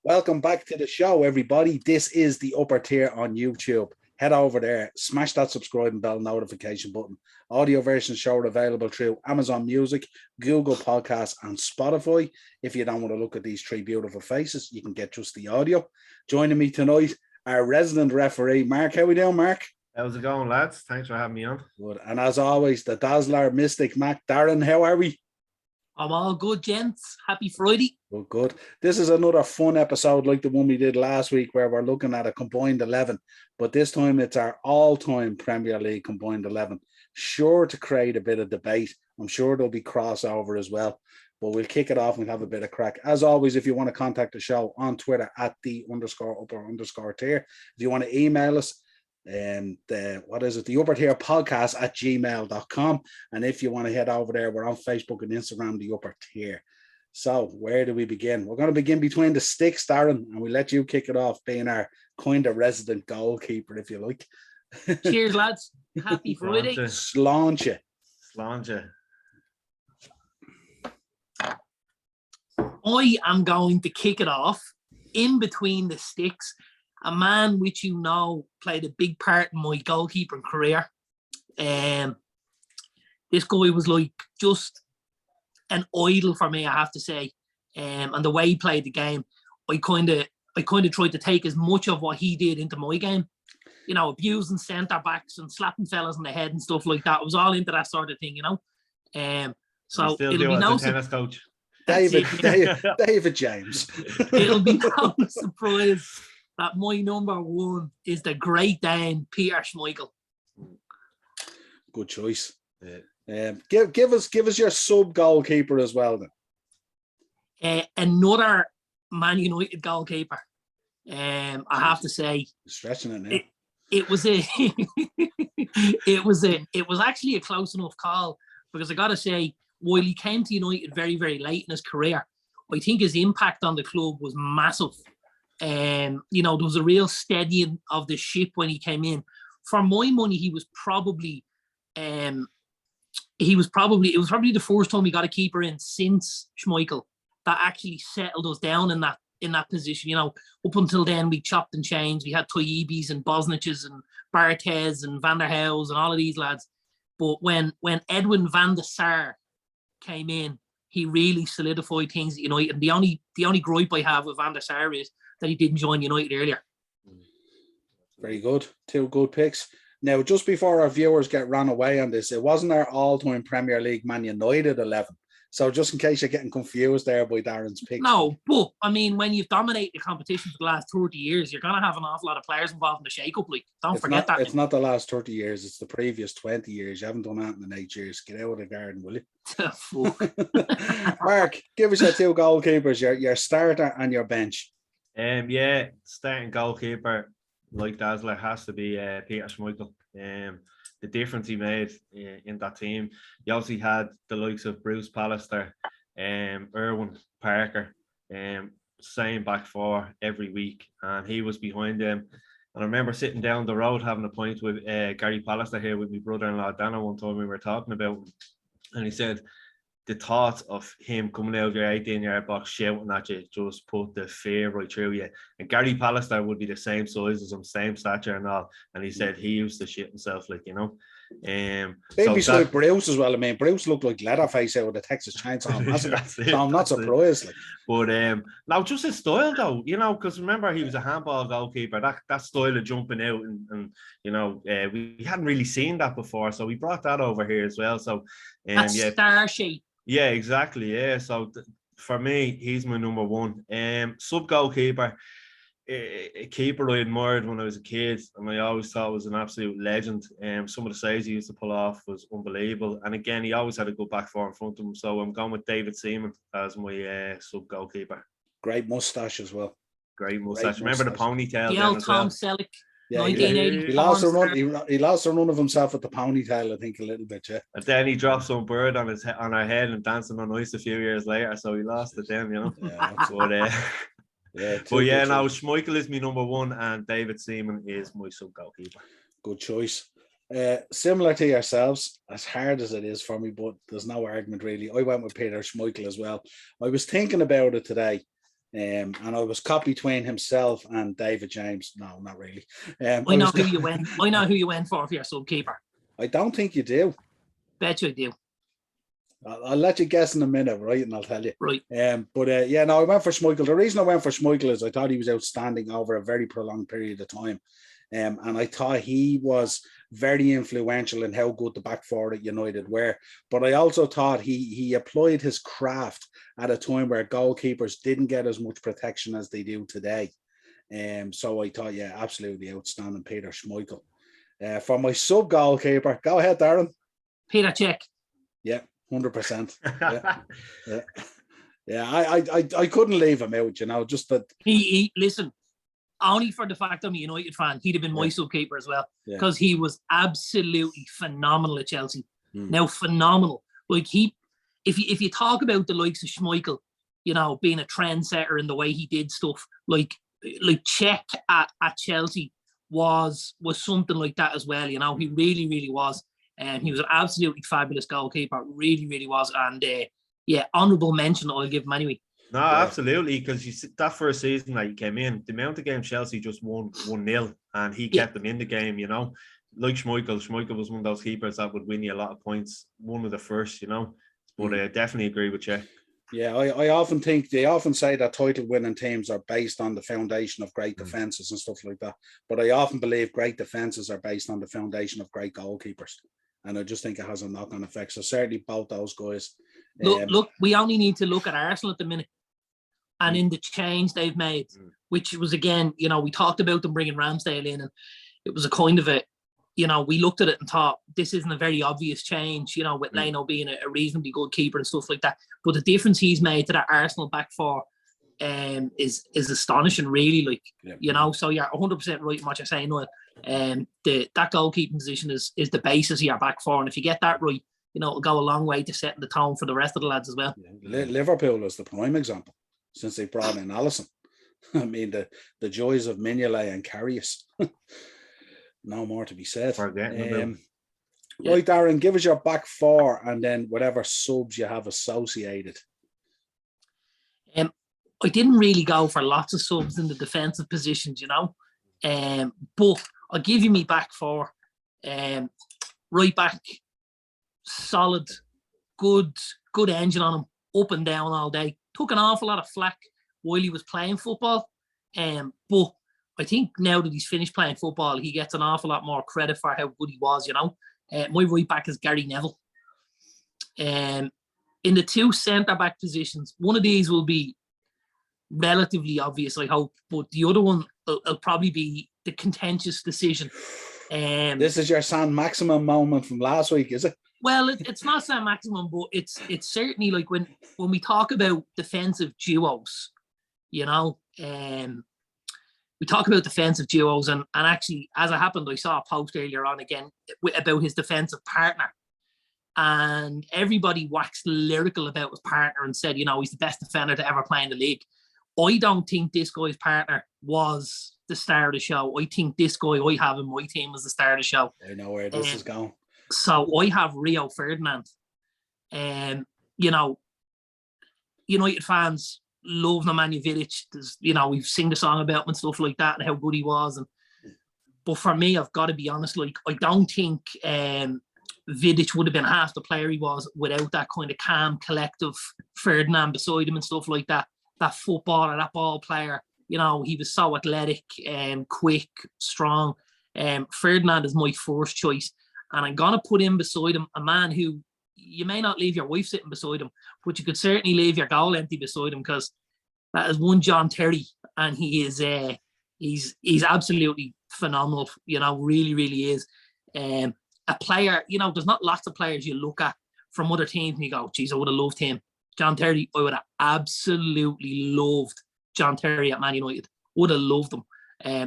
Welcome back to the show, everybody. This is the Upper Tier on YouTube. Head over there, smash that subscribe and bell notification button. Audio versions show are available through Amazon Music, Google Podcasts, and Spotify. If you don't want to look at these three beautiful faces, you can get just the audio. Joining me tonight, our resident referee, Mark. How we doing, Mark? How's it going, lads? Thanks for having me on. Good. And as always, the Dazzler, Mystic, Mac. Darren, how are we? I'm all good, gents. Happy Friday. Well, good. This is another fun episode like the one we did last week where we're looking at a combined 11, but this time it's our all-time Premier League combined 11. Sure to create a bit of debate. I'm sure there'll be crossover as well, but we'll kick it off and have a bit of crack. As always, if you want to contact the show on Twitter at @the_upper_tier. If you want to email us, the Upper Tier Podcast at gmail.com. And if you want to head over there, we're on Facebook and Instagram, the Upper Tier. So where do we begin? We're going to begin between the sticks, Darren, and we let you kick it off, being our kind of resident goalkeeper, if you like. Cheers, lads. Happy Friday. Sláinte. I am going to kick it off in between the sticks. A man which you know played a big part in my goalkeeping career. This guy was like just an idol for me, I have to say. And the way he played the game, I kind of tried to take as much of what he did into my game. You know, abusing centre backs and slapping fellas in the head and stuff like that. I was all into that sort of thing, you know. So it'll be no tennis coach. David James. It'll be no surprise that my number one is the Great Dane, Peter Schmeichel. Good choice. Yeah. Give us your sub goalkeeper as well then. Another Man United goalkeeper. I have to say, stretching it now. It was actually a close enough call, because I got to say, while he came to United very, very late in his career, I think his impact on the club was massive. You know, there was a real steadying of the ship when he came in. For my money, it was probably the first time we got a keeper in since Schmeichel that actually settled us down in that position. You know, up until then we chopped and changed. We had Toyibis and Bosniches and Barthez and Van der Heijs and all of these lads. But when Edwin van der Sar came in, he really solidified things at United. And the only gripe I have with Van der Sar is that he didn't join United earlier. Very good. Two good picks. Now, just before our viewers get run away on this, it wasn't our all-time Premier League Man United 11. So just in case you're getting confused there by Darren's picks. No, but, I mean, when you've dominated the competition for the last 30 years, you're going to have an awful lot of players involved in the shake-up. Like, don't forget that. It's not the last 30 years. It's the previous 20 years. You haven't done that in 8 years. Get out of the garden, will you? Mark, give us your two goalkeepers, your starter and your bench. Starting goalkeeper, like Dazzler, has to be Peter Schmeichel. The difference he made in that team. He obviously had the likes of Bruce Pallister, Erwin Parker, same back four every week, and he was behind them. And I remember sitting down the road having a pint with Gary Pallister here with my brother-in-law Dana one time we were talking about him, and he said the thought of him coming out of your 18-yard box shouting at you just put the fear right through you. And Gary Pallister would be the same size as him, same stature and all. And he said he used to shit himself, like, you know. Maybe so like Bruce as well. I mean, Bruce looked like Leatherface out of the Texas Chainsaw Massacre. So I'm not surprised. Like. But now just his style though, you know, because remember he was a handball goalkeeper. That style of jumping out and you know, we hadn't really seen that before, so we brought that over here as well. So star shape. Yeah, exactly. Yeah, so for me, he's my number one. Sub goalkeeper, a keeper I admired when I was a kid, and I always thought was an absolute legend. Some of the saves he used to pull off was unbelievable, and again, he always had a good back four in front of him. So I'm going with David Seaman as my sub goalkeeper. Great mustache as well. Great mustache. Remember the ponytail? The old Tom Selleck. Yeah, he lost a run of himself with the ponytail, I think, a little bit, yeah. And then he dropped some bird on our head and dancing on ice a few years later, so he lost it then, you know. Now Schmeichel is my number one and David Seaman is my sub goalkeeper. Good choice. Similar to yourselves, as hard as it is for me, but there's no argument really. I went with Peter Schmeichel as well. I was thinking about it today, And I was caught between himself and David James. No, not really. I know who you went. I know who you went for your sub-keeper. I don't think you do. Bet you I do. I'll let you guess in a minute, right? And I'll tell you. Right. I went for Schmeichel. The reason I went for Schmeichel is I thought he was outstanding over a very prolonged period of time. And I thought he was very influential in how good the back four at United were. But I also thought he applied his craft at a time where goalkeepers didn't get as much protection as they do today. So I thought, yeah, absolutely outstanding, Peter Schmeichel. For my sub goalkeeper, go ahead, Darren. Peter Cech. Yeah, 100%. I couldn't leave him out, just that. He listen. Only for the fact I'm a United fan, he'd have been my sub-keeper as well, because he was absolutely phenomenal at Chelsea. Now, phenomenal. Like if you talk about the likes of Schmeichel, being a trendsetter in the way he did stuff, like Cech at Chelsea was something like that as well. He really, really was. And he was an absolutely fabulous goalkeeper, really, really was. And honourable mention I'll give him anyway. No, absolutely, because that first season that he came in, the amount of games Chelsea just won 1-0, and he kept them in the game, Like Schmeichel was one of those keepers that would win you a lot of points, one of the first, But I definitely agree with you. Yeah, I often think they often say that title-winning teams are based on the foundation of great defences and stuff like that. But I often believe great defences are based on the foundation of great goalkeepers. And I just think it has a knock-on effect. So certainly both those guys. Look, we only need to look at Arsenal at the minute. And in the change they've made, which was, again, we talked about them bringing Ramsdale in, and it was a kind of a, we looked at it and thought, this isn't a very obvious change, with Leno being a reasonably good keeper and stuff like that. But the difference he's made to that Arsenal back four is astonishing, really. So you're 100% right in what you're saying, Noel. That goalkeeping position is the basis of your back four. And if you get that right, it'll go a long way to setting the tone for the rest of the lads as well. Yeah. Liverpool is the prime example. Since they brought in Alisson. I mean, the joys of Mignolet and Karius. No more to be said. Right, Darren, give us your back four and then whatever subs you have associated. I didn't really go for lots of subs in the defensive positions, but I'll give you me back four. Right back, solid, good engine on him, up and down all day. Took an awful lot of flack while he was playing football. But I think now that he's finished playing football, he gets an awful lot more credit for how good he was, My right back is Gary Neville. In the two centre-back positions, one of these will be relatively obvious, I hope, but the other one will probably be the contentious decision. This is your San Maximum moment from last week, is it? Well, it's not San Maximum, but it's certainly like when we talk about defensive duos, we talk about defensive duos, and actually, as it happened, I saw a post earlier on again about his defensive partner, and everybody waxed lyrical about his partner and said, he's the best defender to ever play in the league. I don't think this guy's partner was the star of the show. I think this guy I have in my team was the star of the show. I know where this is going. So I have Rio Ferdinand. United fans love Nemanja Vidic. We've sing the song about him and stuff like that and how good he was. But for me, I've got to be honest, I don't think Vidic would have been half the player he was without that kind of calm, collective Ferdinand beside him and stuff like that. That footballer, that ball player, he was so athletic, quick, strong. Ferdinand is my first choice. And I'm going to put in beside him a man who you may not leave your wife sitting beside him, but you could certainly leave your goal empty beside him, because that is one John Terry, and he is he's absolutely phenomenal. Really, really is. A player. There's not lots of players you look at from other teams and you go, "Geez, I would have loved him." John Terry, I would have absolutely loved John Terry at Man United. Would have loved him.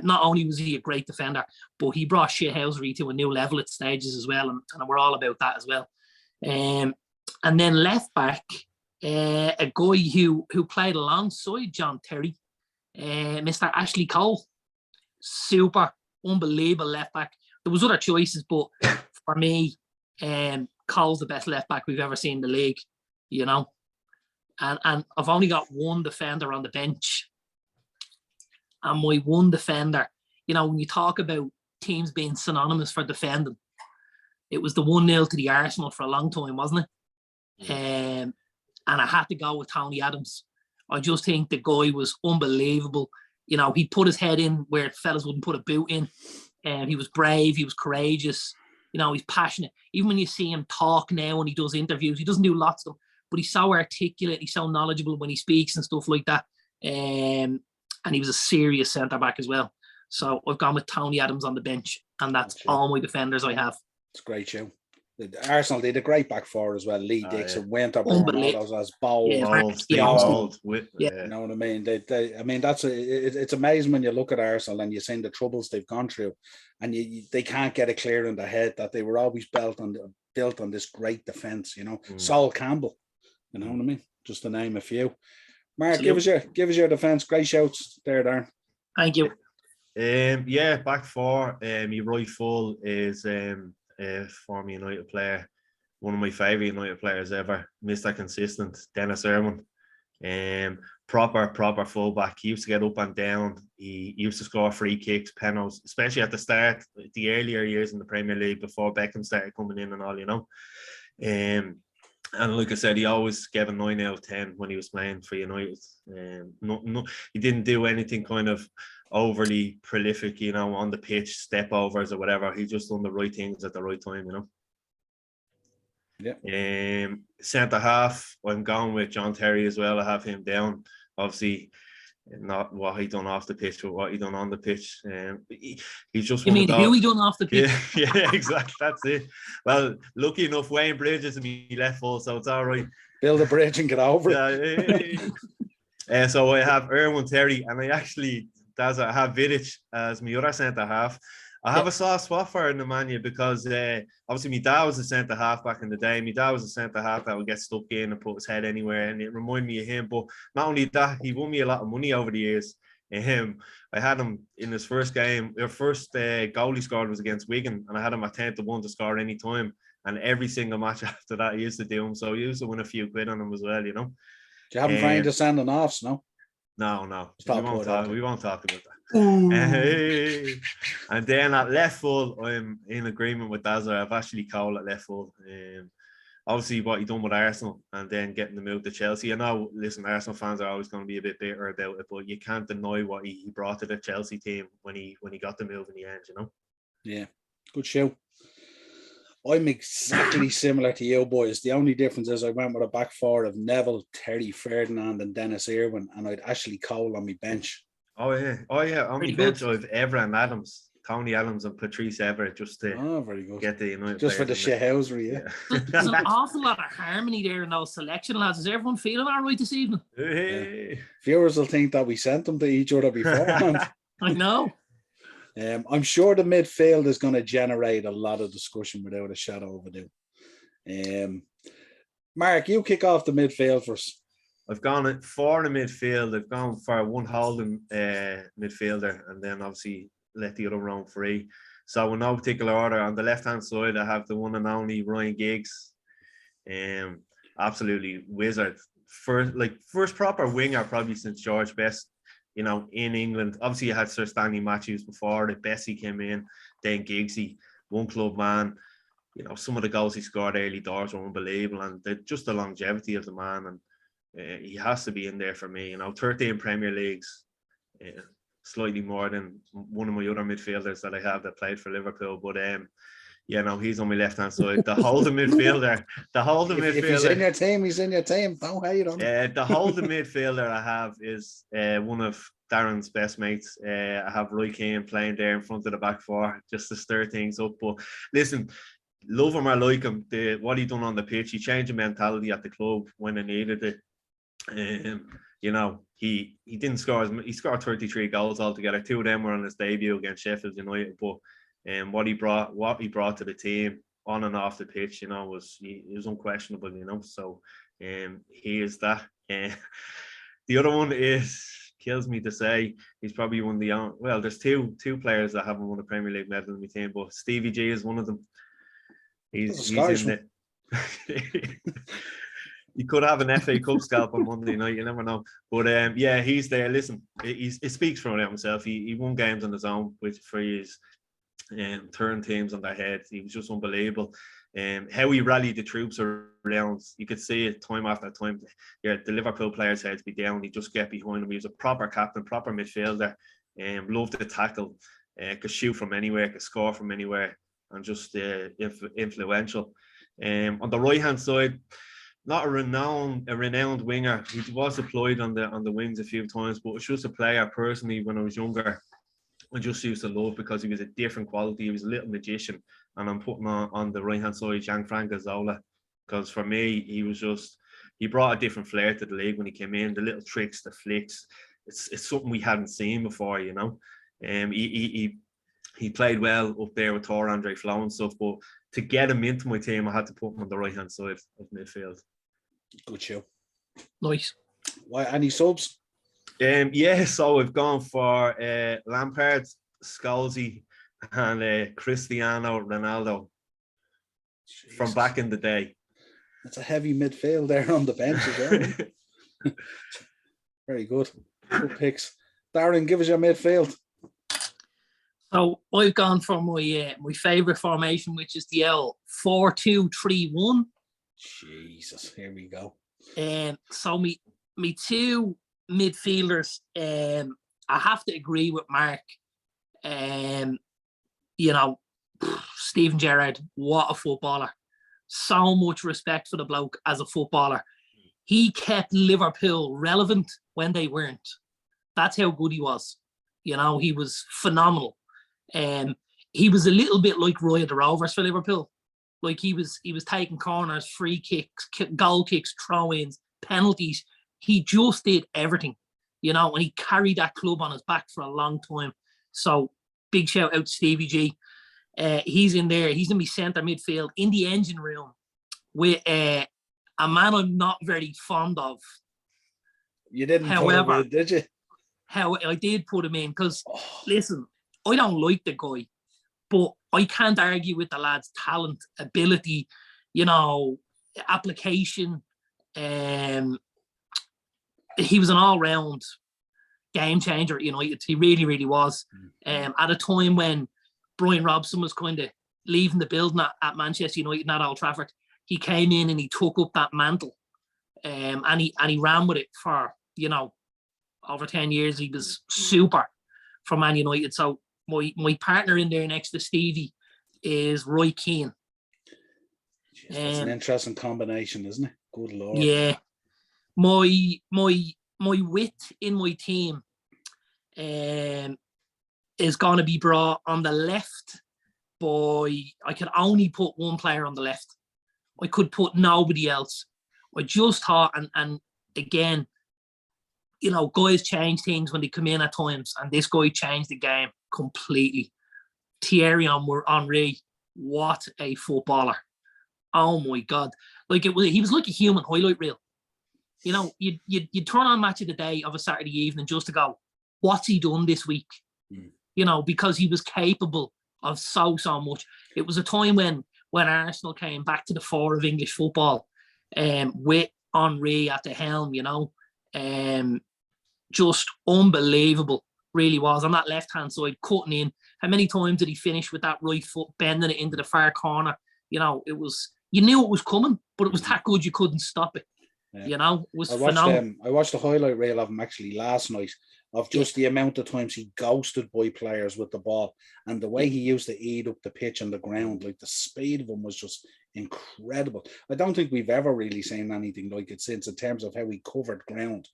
Not only was he a great defender, but he brought shithousery to a new level at stages as well, and we're all about that as well. And then left back, a guy who played alongside John Terry, Mr. Ashley Cole. Super, unbelievable left back. There was other choices, but for me, Cole's the best left back we've ever seen in the league, And I've only got one defender on the bench. And my one defender, you know, when you talk about teams being synonymous for defending, it was the 1-0 to the Arsenal for a long time, wasn't it? And I had to go with Tony Adams. I just think the guy was unbelievable. You know, he put his head in where fellas wouldn't put a boot in. And he was brave, he was courageous. You know, he's passionate. Even when you see him talk now when he does interviews, he doesn't do lots of them, but he's so articulate, he's so knowledgeable when he speaks and stuff like that. And he was a serious centre-back as well. So I've gone with Tony Adams on the bench, and that's all my defenders I have. It's a great show. Arsenal did a great back four as well. Lee Dixon, Winter, Bornados as bold. Yeah, You know what I mean? I mean, it's amazing when you look at Arsenal and you see the troubles they've gone through, and they can't get it clear in their head that they were always built on this great defense. You know, Sol Campbell. You know what I mean? Just to name a few. Mark, give us your defense. Great shouts there, Darren. Thank you. Back four. Your right full is former United player, one of my favourite United players ever, Mr. Consistent, Dennis Irwin. Proper fullback. He used to get up and down. He used to score free kicks, penalties, especially at the start, the earlier years in the Premier League before Beckham started coming in and all, you know. And like I said, he always gave a 9 out of 10 when he was playing for United. He didn't do anything kind of overly prolific, you know, on the pitch, step overs or whatever. He just done the right things at the right time, you know. Yeah. Centre half, I'm going with John Terry as well. I have him down. Obviously, not what he done off the pitch, but what he done on the pitch. He's just. You mean who he done off the pitch? Yeah, exactly. That's it. Well, lucky enough, Wayne Bridges and me left full, so it's all right. Build a bridge and get over it. So I have Erwin, Terry, and I have Vidic as my other centre half. I have a soft spot for in the Mania because obviously my dad was a centre half back in the day. My dad was a centre half that would get stuck in and put his head anywhere, and it reminded me of him. But not only that, he won me a lot of money over the years. I had him in his first game. Our first goal he scored was against Wigan, and I had him at 10-1 to score any time. And every single match after that, he used to do him. So he used to win a few quid on him as well, you know. Do you have him trying to send an offs, no? No. We won't talk about that. And then at left full, I'm in agreement with Dazza. I've actually Cole at left full. Obviously, what he done with Arsenal and then getting the move to Chelsea. I know, listen, Arsenal fans are always going to be a bit bitter about it, but you can't deny what he brought to the Chelsea team when he got the move in the end, you know? Yeah, good show. I'm exactly similar to you boys. The only difference is I went with a back four of Neville, Terry Ferdinand and Dennis Irwin, and I'd Ashley Cole on my bench. Oh yeah. On my bench I have Everett Adams, Tony Adams and Patrice Everett just to very good. Get the United just for the shithousery, yeah. There's an awful lot of harmony there in those selection lads. Is everyone feeling all right this evening? Hey. Yeah. Viewers will think that we sent them to each other beforehand. I know. I'm sure the midfield is going to generate a lot of discussion without a shadow of a doubt. Mark, you kick off the midfield first. I've gone for the midfield. I've gone for one holding midfielder and then obviously let the other roam free. So in no particular order, on the left-hand side, I have the one and only Ryan Giggs. Absolutely wizard. First proper winger probably since George Best. You know, in England, obviously you had Sir Stanley Matthews before that. Bessie came in, then Giggsy, one club man. You know, some of the goals he scored early doors were unbelievable, and just the longevity of the man, and he has to be in there for me. You know, 13 Premier Leagues, slightly more than one of my other midfielders that I have that played for Liverpool. But yeah, no, he's on my left hand side. The holding midfielder. If he's in your team, he's in your team. Don't hate on him. The holding midfielder I have is one of Darren's best mates. I have Roy Keane playing there in front of the back four just to stir things up. But listen, love him or like him, what he done on the pitch, he changed the mentality at the club when they needed it. You know, he didn't score. He scored 33 goals altogether. 2 of them were on his debut against Sheffield United. But what he brought to the team on and off the pitch, you know, was unquestionable. You know, so he is that. The other one kills me to say, he's probably one of the there's two players that haven't won a Premier League medal in my team, but Stevie G is one of them. He's in it. he could have an FA Cup scalp on Monday night. You never know. But yeah, he's there. Listen, it speaks for himself. He won games on his own for his turn teams on their head. He was just unbelievable. How he rallied the troops around, you could see it time after time. Yeah, the Liverpool players had to be down. He just get behind him. He was a proper captain, proper midfielder. Loved to tackle. Could shoot from anywhere, could score from anywhere, and just influential. On the right hand side, not a renowned winger. He was deployed on the wings a few times, but it's just a player personally when I was younger. I just used to love because he was a different quality. He was a little magician, and I'm putting on the right hand side Jean-Frank Gazola, because for me he brought a different flair to the league when he came in. The little tricks, the flicks, it's something we hadn't seen before, you know. He played well up there with Tor Andre Flo and stuff, but to get him into my team, I had to put him on the right hand side of midfield. Good show. Nice. Why, any subs? Yeah, so we've gone for Lampard, Scalzi, and Cristiano Ronaldo. Jesus. From back in the day. That's a heavy midfield there on the bench as well. Very good. Good picks. Darren, give us your midfield. So I've gone for my favourite formation, which is the L 4-2-3-1. Jesus, here we go. So me two midfielders, I have to agree with Mark. You know, Steven Gerrard, what a footballer. So much respect for the bloke as a footballer. He kept Liverpool relevant when they weren't. That's how good he was. You know, he was phenomenal. He was a little bit like Roy of the Rovers for Liverpool. Like he was taking corners, free kicks, goal kicks, throw-ins, penalties. He just did everything, you know, and he carried that club on his back for a long time. So big shout out to Stevie G. He's in there. He's in my centre midfield in the engine room with a man I'm not very fond of. You didn't put him in, did you? How I did put him in because, listen, I don't like the guy, but I can't argue with the lad's talent, ability, you know, application. He was an all-round game changer at United. He really, really was. At a time when Brian Robson was kind of leaving the building at Manchester United, not Old Trafford, he came in and he took up that mantle, and he ran with it for, you know, over 10 years. He was super for Man United. So my partner in there next to Stevie is Roy Keane. That's an interesting combination, isn't it? Good Lord. Yeah. My wit in my team is going to be brought on the left by, I could only put one player on the left. I could put nobody else. I just thought, and again, you know, guys change things when they come in at times, and this guy changed the game completely. Thierry Henry, what a footballer. Oh my God. Like he was like a human highlight reel. You know, you'd turn on Match of the Day of a Saturday evening just to go, what's he done this week? You know, because he was capable of so much. It was a time when Arsenal came back to the fore of English football, with Henry at the helm, you know. Just unbelievable, really was. On that left-hand side, cutting in. How many times did he finish with that right foot, bending it into the far corner? You know, you knew it was coming, but it was that good you couldn't stop it. Yeah. You know, it was phenomenal. I watched the highlight reel of him actually last night, of just the amount of times he ghosted by players with the ball, and the way he used to eat up the pitch and the ground. Like, the speed of him was just incredible. I don't think we've ever really seen anything like it since, in terms of how he covered ground.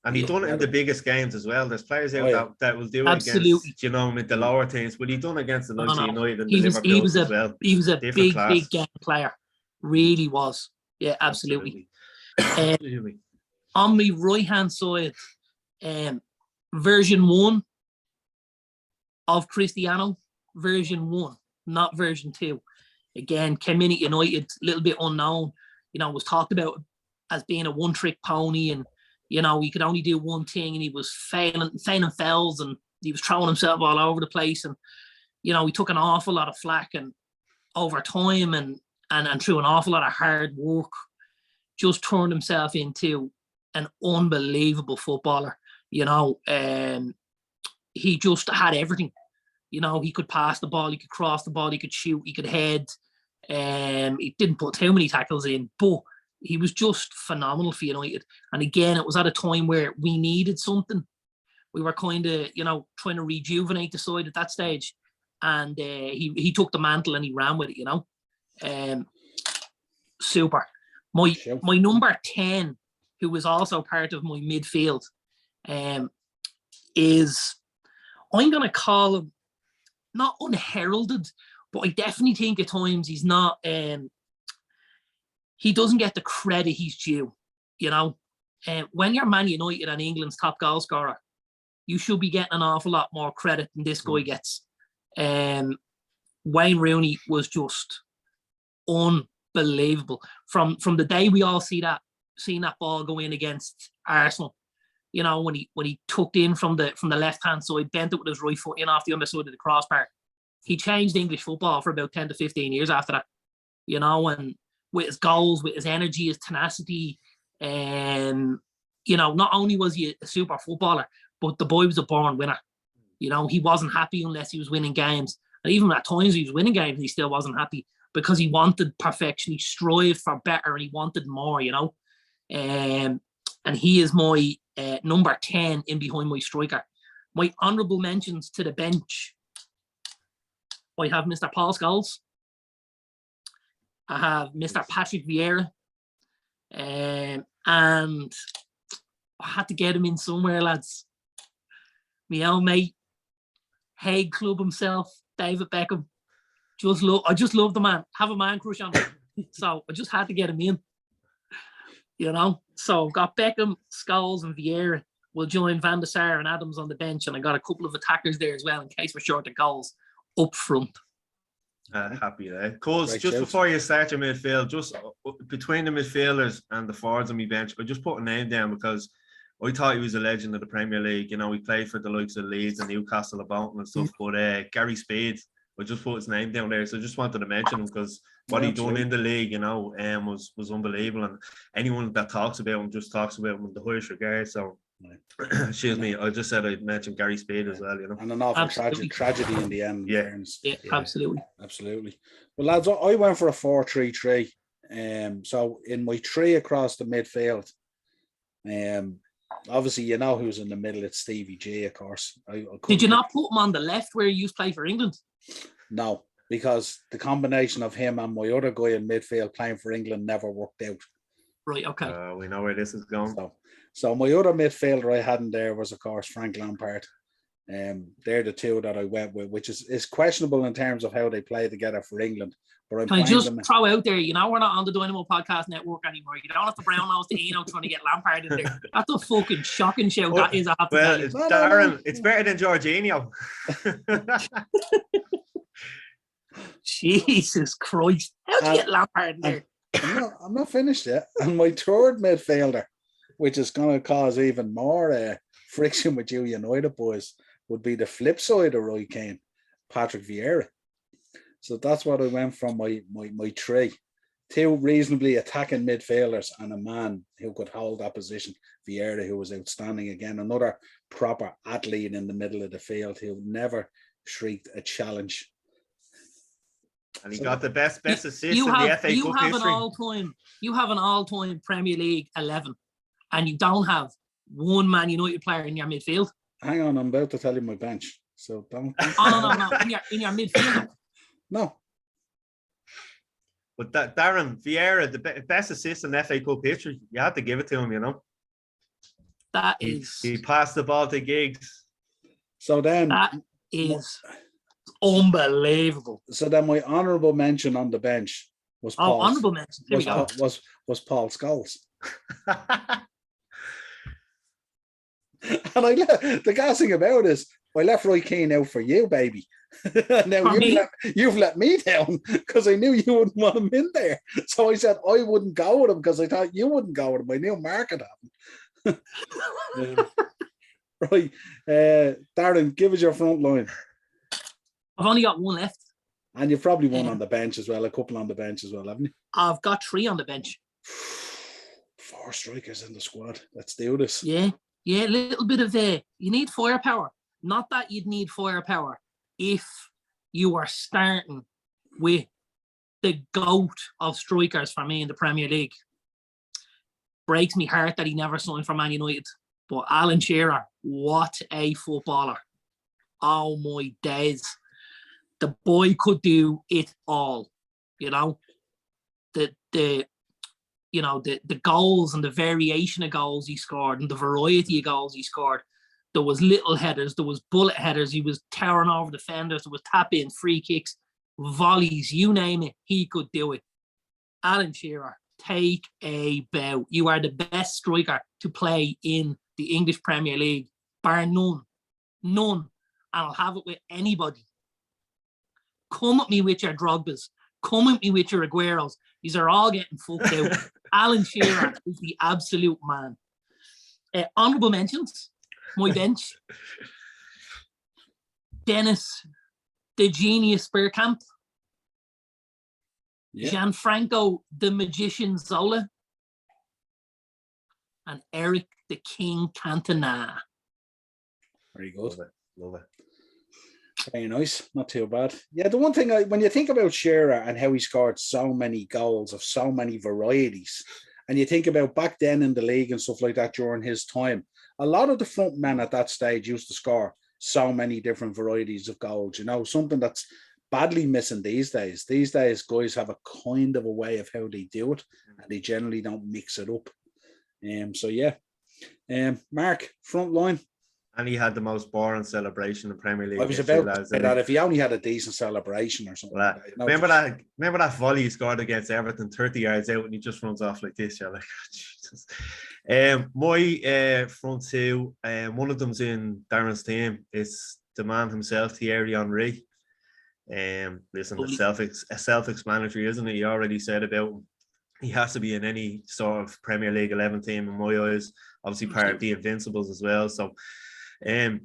And he done it in the biggest games as well. There's players out that will do it against, you know, with the lower teams, but he done against the likes of United and Liverpool as well. He was a big game player. Really was. Yeah, absolutely. On my right-hand side, version 1 of Cristiano, version 1, not version 2. Again, came in at United, a little bit unknown, you know, was talked about as being a one-trick pony, and, you know, he could only do one thing, and he was failing fouls, and he was throwing himself all over the place, and, you know, he took an awful lot of flack, and over time and through an awful lot of hard work, just turned himself into an unbelievable footballer. You know, he just had everything. You know, he could pass the ball, he could cross the ball, he could shoot, he could head. He didn't put too many tackles in, but he was just phenomenal for United. And again, it was at a time where we needed something. We were kind of, you know, trying to rejuvenate the side at that stage. And he took the mantle and he ran with it, you know. Super. My number 10, who was also part of my midfield, is, I'm going to call him not unheralded, but I definitely think at times he's not, he doesn't get the credit he's due, you know. When you're Man United and England's top goal scorer, you should be getting an awful lot more credit than this guy gets. Wayne Rooney was just unbelievable. From the day we all seen that ball go in against Arsenal, you know, when he tucked in from the left hand side, bent it with his right foot in off the underside of the crossbar. He changed English football for about 10 to 15 years after that, you know, and with his goals, with his energy, his tenacity, you know, not only was he a super footballer, but the boy was a born winner. You know, he wasn't happy unless he was winning games. And even at times he was winning games, he still wasn't happy because he wanted perfection. He strived for better and he wanted more, you know. And he is my number 10 in behind my striker. My honourable mentions to the bench, I have Mr. Paul Scholes. I have Mr. Patrick Vieira. And I had to get him in somewhere, lads. My own mate, Hague Club himself, David Beckham. I just love the man. Have a man crush on him. So I just had to get him in. You know? So I've got Beckham, Scholes and Vieira. We'll join Van der Sar and Adams on the bench. And I got a couple of attackers there as well in case we're short of goals up front. Happy there. Coles, just before you start your midfield, just between the midfielders and the forwards on my bench, I just put a name down because I thought he was a legend of the Premier League. You know, he played for the likes of Leeds and Newcastle about and stuff. But Gary Spades, I just put his name down there. So I just wanted to mention him because what he done in the league, you know, was unbelievable. And anyone that talks about him just talks about him with the highest regard. So, excuse me, I just said I'd mention Gary Spade as well, you know. And an awful tragedy in the end. Yeah. Yeah, absolutely. Absolutely. Well, lads, I went for a 4-3-3. So in my three across the midfield, obviously, you know who's in the middle. It's Stevie G, of course. Did you not put him on the left where he used to play for England? No, because the combination of him and my other guy in midfield playing for England never worked out. Right, okay. We know where this is going. So my other midfielder I had in there was, of course, Frank Lampard. They're the two that I went with, which is questionable in terms of how they play together for England. But Can I just throw out there, you know, we're not on the Dynamo Podcast Network anymore. You don't have to brown nose to Eno trying to get Lampard in there. That's a fucking shocking show. That is, I have to tell you. Darren, it's better than Jorginho. Jesus Christ. How do you get Lampard in there? I'm not finished yet. And my third midfielder, which is going to cause even more friction with you United boys, would be the flip side of Roy Keane, Patrick Vieira. So that's what I went from my three. Two reasonably attacking midfielders and a man who could hold that position. Vieira, who was outstanding again. Another proper athlete in the middle of the field who never shrieked a challenge. And he got the best assist in the FA Cup history. You have an all-time Premier League 11 and you don't have one Man United player in your midfield. Hang on, I'm about to tell you my bench. So don't. No. In your midfield. No. But Darren Vieira, the best assist in FA Cup history, you had to give it to him, you know. That is. He passed the ball to Giggs. So then. That is unbelievable. So then my honourable mention on the bench was Paul. Honourable mention. Here we go. Was Paul Scholes. And the gas thing about is I left Roy Keane out for you, baby. Now you've let me down because I knew you wouldn't want him in there. So I said I wouldn't go with him because I thought you wouldn't go with him. I knew Mark had happened. Right. Darren, give us your front line. I've only got one left. And you've probably one on the bench as well, a couple on the bench as well, haven't you? I've got three on the bench. 4 strikers in the squad. Let's do this. Yeah, a little bit of you need firepower. Not that you'd need firepower if you are starting with the GOAT of strikers for me in the Premier League. Breaks me heart that he never signed for Man United. But Alan Shearer, what a footballer. Oh my days. The boy could do it all. You know, the goals and the variation of goals he scored and the variety of goals he scored. There was little headers, there was bullet headers, he was towering over defenders, there was tap-in, free kicks, volleys, you name it, he could do it. Alan Shearer, take a bow. You are the best striker to play in the English Premier League, bar none. None. And I'll have it with anybody. Come at me with your Drogbas. Come at me with your Agueros. These are all getting fucked out. Alan Shearer is the absolute man. Honourable mentions. My bench. Dennis, the genius Bergkamp. Yeah. Gianfranco, the magician Zola. And Eric, the King Cantona. Very good. Love it. Very nice. Not too bad. Yeah, the one thing, when you think about Shearer and how he scored so many goals of so many varieties, and you think about back then in the league and stuff like that during his time, a lot of the front men at that stage used to score so many different varieties of goals, you know, something that's badly missing these days. These days, guys have a kind of a way of how they do it, and they generally don't mix it up. So, yeah. Mark, Frontline. And he had the most boring celebration in Premier League. I was about to say that if he only had a decent celebration or something. Well, remember that volley he scored against Everton, 30 yards out, and he just runs off like this. You're like, oh, Jesus. My front two, one of them's in Darren's team. It's the man himself, Thierry Henry. Listen, it's self-explanatory, isn't it? You already said about him. He has to be in any sort of Premier League 11 team in my eyes. Obviously part of the Invincibles as well. So, and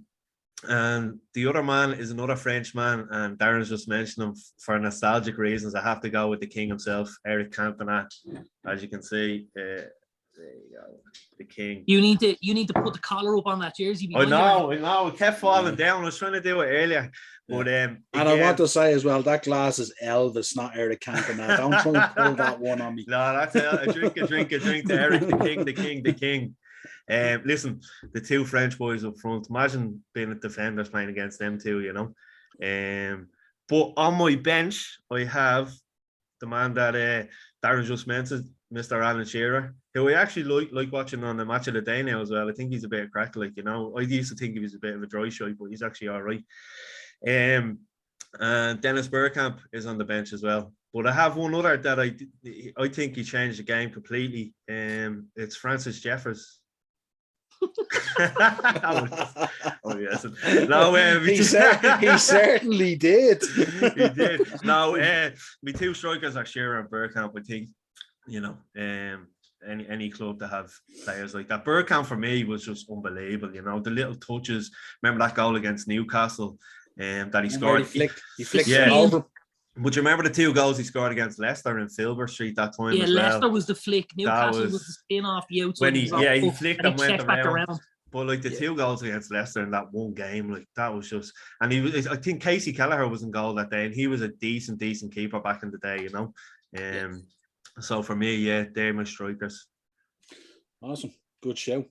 the other man is another French man, and Darren's just mentioned him for nostalgic reasons. I have to go with the king himself, Eric Cantona. As you can see, there you go, the king. You need to put the collar up on that jersey. I know. It kept falling down. I was trying to do it earlier, but and I want to say as well, that glass is Elvis, not Eric Cantona. Don't try and pull that one on me. No, that's a drink to Eric, the king. Listen, the two French boys up front. Imagine being a defender playing against them two, you know. But on my bench, I have the man that Darren just mentioned, Mr. Alan Shearer, who I actually like watching on the Match of the Day now as well. I think he's a bit of crack, like, you know. I used to think he was a bit of a dry shot, but he's actually all right. And Dennis Bergkamp is on the bench as well. But I have one other that I think he changed the game completely. It's Francis Jeffers. Oh yes, no, he certainly did. He did. No, my two strikers are Shearer and Bergkamp. I think, you know, any club to have players like that. Bergkamp for me was just unbelievable. You know, the little touches. Remember that goal against Newcastle, that he scored. He flicked over. But you remember the two goals he scored against Leicester in Filbert Street that time? Yeah, as well? Leicester was the flick. Newcastle was the spin off the outside. When he flicked and went around. But like the two goals against Leicester in that one game, like that was just. And I think Casey Kelleher was in goal that day, and he was a decent keeper back in the day, you know. So for me, yeah, they're my strikers. Awesome, good show.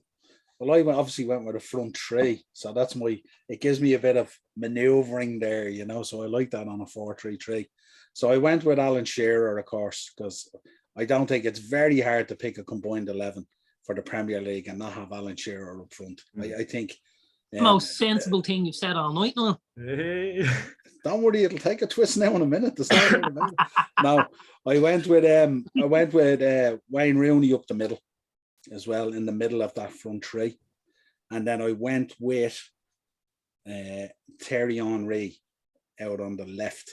Well, I obviously went with a front three, so that's it gives me a bit of manoeuvring there, you know, so I like that on a 4-3-3. So I went with Alan Shearer, of course, because I don't think it's very hard to pick a combined 11 for the Premier League and not have Alan Shearer up front. I think the most sensible thing you've said all night, Niall. Don't worry, it'll take a twist now in a minute. No, I went with Wayne Rooney up the middle as well, in the middle of that front three. And then I went with Thierry Henry out on the left.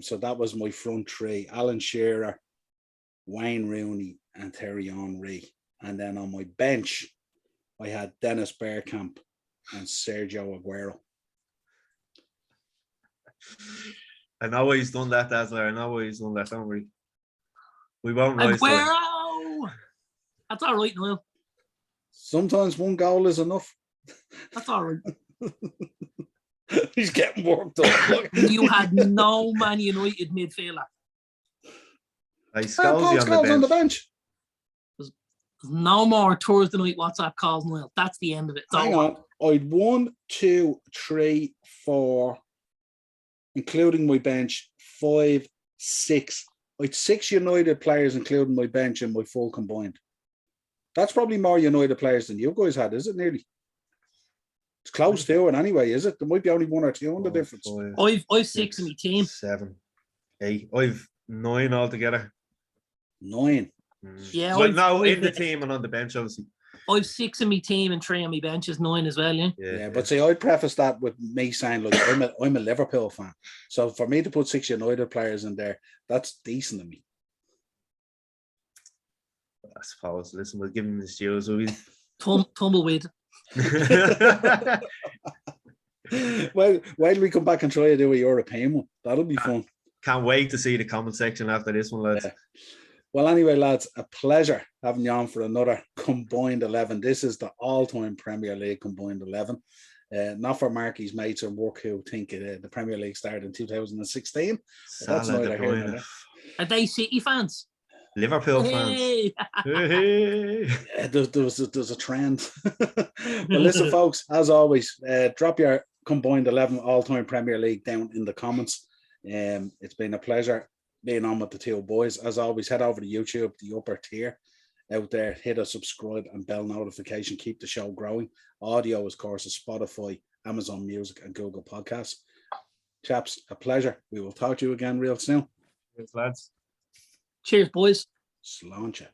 So that was my front three: Alan Shearer, Wayne Rooney, and Thierry Henry. And then on my bench, I had Dennis Bergkamp and Sergio Aguero. I know he's done that, Dazzler. I know he's done that, don't we? We won't rise Aguero! That's all right, Niall. Sometimes one goal is enough. That's all right. He's getting worked up. Look. You had no Man United midfielder. Hey, Paul Scholesy on the bench. There's no more Thursday night WhatsApp calls, Niall. That's the end of it. It's Hang over. on. I'd 1, 2, 3, 4, including my bench, 5, 6. I'd 6 United players, including my bench and my full combined. That's probably more United players than you guys had, is it? Nearly. It's close to it anyway, is it? There might be only 1 or 2 on the difference. I've 6 in my team. 7, 8. I've 9 altogether. 9. Yeah, in the team and on the bench, obviously. I've 6 in my team and 3 on my bench is 9 as well, yeah. Yeah, but see, I'd preface that with me saying, like, I'm a Liverpool fan. So for me to put 6 United players in there, that's decent of me. I suppose. Listen, we'll give him his dues. Will we? Tumbleweed. Well, why don't we come back and try to do a European one? That'll be fun. Can't wait to see the comment section after this one, lads. Yeah. Well, anyway, lads, a pleasure having you on for another combined 11. This is the all-time Premier League combined 11. Not for Marky's mates or work who think the Premier League started in 2016. That's neither here nor there. Are they City fans? Liverpool Hey. fans. Yeah, there's a trend. Well, listen, folks, as always, drop your combined 11 all-time Premier League down in the comments. It's been a pleasure being on with the two boys. As always, head over to YouTube, the upper tier out there, hit a subscribe and bell notification, keep the show growing. Audio, of course, is Spotify, Amazon Music and Google Podcasts. Chaps, a pleasure. We will talk to you again real soon. Thanks, lads. Cheers, boys. Sláinte.